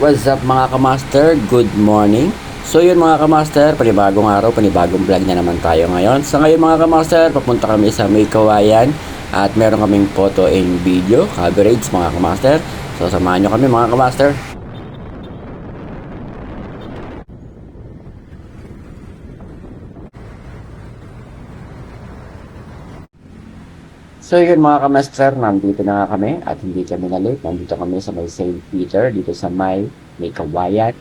What's up mga kamaster? Good morning. So yun mga kamaster, panibagong araw, panibagong vlog na naman tayo ngayon. Sa ngayon mga kamaster, papunta kami sa May Kawayan at meron kaming photo and video coverage mga kamaster. So samahan nyo kami mga kamaster. So yun mga kamaster, nandito na nga kami at hindi kami na late. Nandito kami sa may St. Peter, dito sa May Kawayan.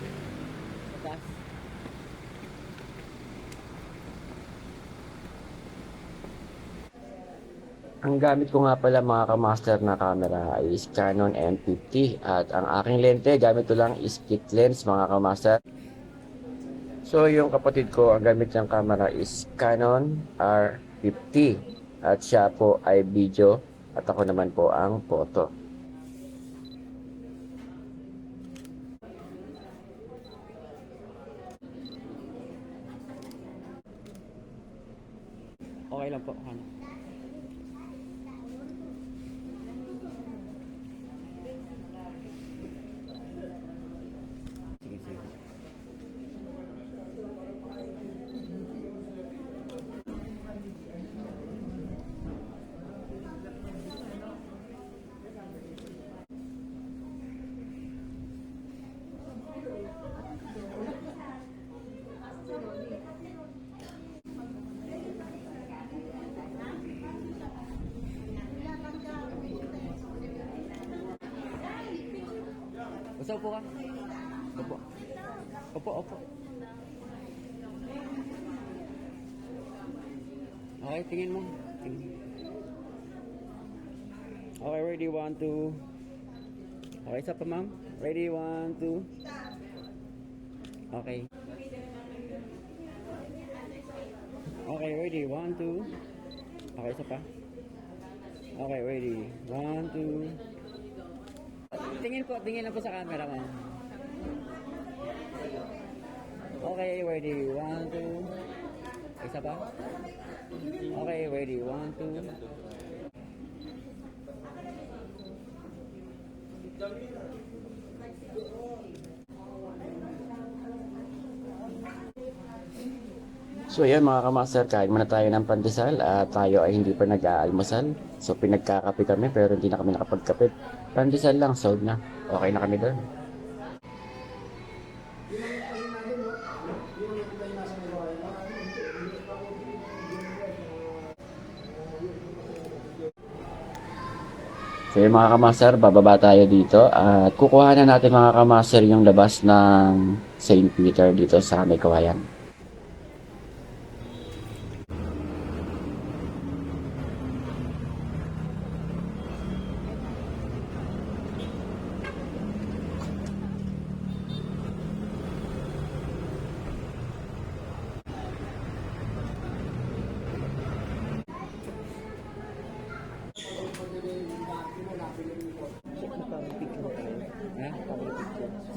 Ang gamit ko nga pala mga kamaster na camera is Canon M50 at ang aking lente gamit ko lang is kit lens mga kamaster. So yung kapatid ko ang gamit niyang camera is Canon R50 at siya po ay video at ako naman po ang photo. Okay lang po. Sige, sige. Basta upo ka. Opo. Opo, opo. Okay, tingin mo. Tingin. Okay, ready, 1, 2. Okay, isa pa ma'am. Ready, 1, 2. Okay. Okay, ready, 1, 2. Okay, isa pa. Okay, ready, 1, 2. Tingin lang po sa camera ma'am. Okay, ready, 1, 2. Isa pa. Okay, ready, 1, 2. So yan mga kamaster, kain muna tayo ng pandesal at tayo ay hindi pa nag-aalmusal. So pinagkakape kami pero hindi na kami nakapagkape. Pandesal lang, sold na. Okay na kami doon. So yun mga kamaster, bababa tayo dito at kukuha na natin mga kamaster yung labas ng St. Peter dito sa May Kawayan.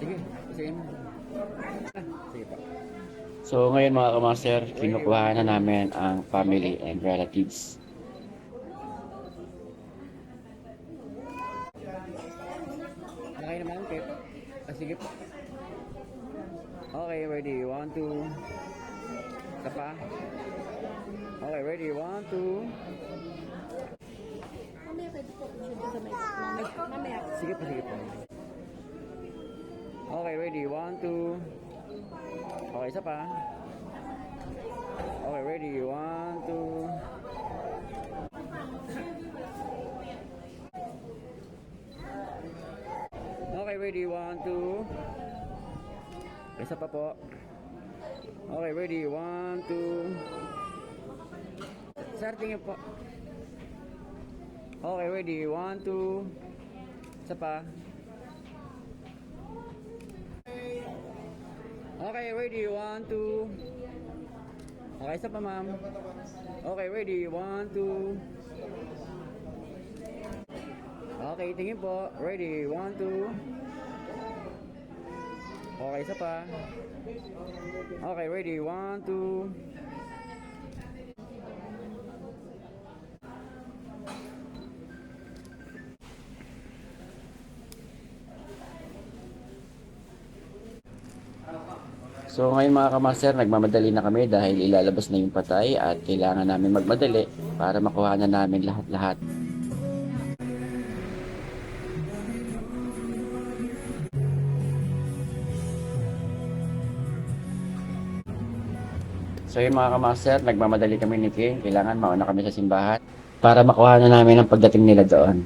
Sige, sige mo. Sige pa. So ngayon mga kamaster, kinukuha na namin ang family and relatives. Okay naman, Pep. Sige po. Okay, ready, 1, 2. Isa pa. Okay, ready, 1, 2. Mamaya pwede po sa may mamaya. Sige po, sige po. Okay, ready, 1, 2. Okay, isa pa. Okay, ready, 1, 2. Okay, ready, 1, 2. Isa pa po. Okay, ready, 1, 2. Sir, tingin po. Okay, ready, 1, 2. Isa pa. Okay, ready, 1, 2. Okay, isa pa ma'am. Okay, ready, 1, 2. Okay, tingin po. Ready, 1, 2. Okay, isa pa. Okay, ready, 1, 2. So ngayon mga kamaster, nagmamadali na kami dahil ilalabas na yung patay at kailangan namin magmadali para makuha na namin lahat-lahat. So yun mga kamaster, nagmamadali kami ni King. Kailangan mauna kami sa simbahan para makuha na namin ang pagdating nila doon.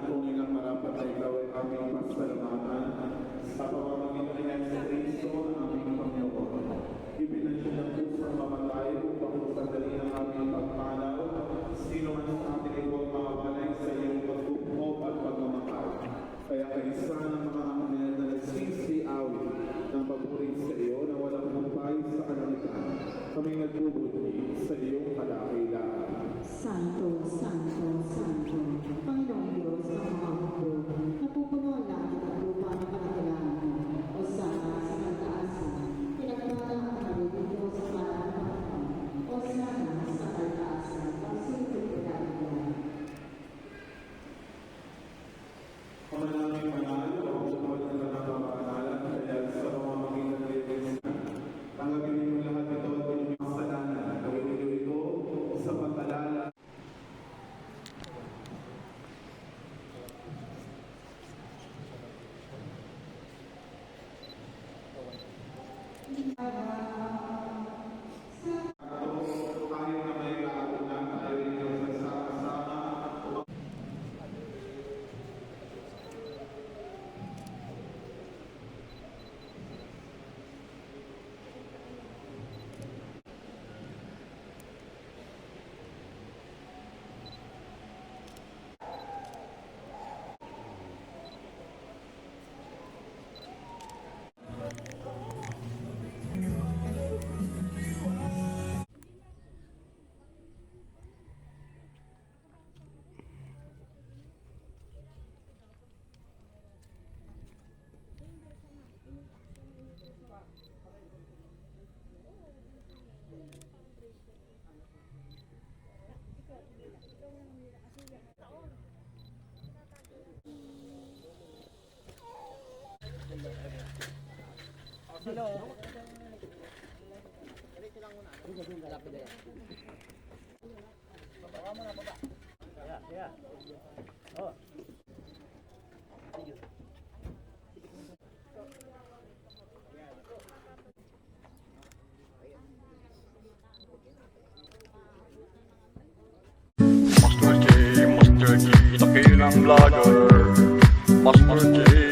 Kung ilang marapat ay ikaw ay aming pasalamatan sa pamamagitan ng Yesu Cristo na aming Panginoon. Ibinasya ng pusang mamatay upang magpadali ng aming pagpanaw. Sino man sa atin ay huwag makabalay sa iyong pagkukup at pagmamahal. Kaya kaisa ng mga anghel na nagsisiaw ng papuri sa iyo na walang humpay sa kalangitan. Kami nagbubuti sa iyong kadakilaan. Santo, Santo, Santo, Panginoong Diyos ng mga hukbo, napupuno ang langit at lupa ng kanilang. O sana sa kantaasan, pinagmana ang kanilang Diyos sa parang Panginoon. O sana sa kantaasan, pagsinig pinagmana. Kamanaming manalo, sumunod na ng pamamahalan, kaya sa pamamagitan ng Diyos na, tanggapin niyo lahat ito at inyong kasalanan. Gawin niyo ito sa pag-alala. Kahit na may kakulang, tayo rin yung nagsasama. Master J, dakilang vlogger. Master J.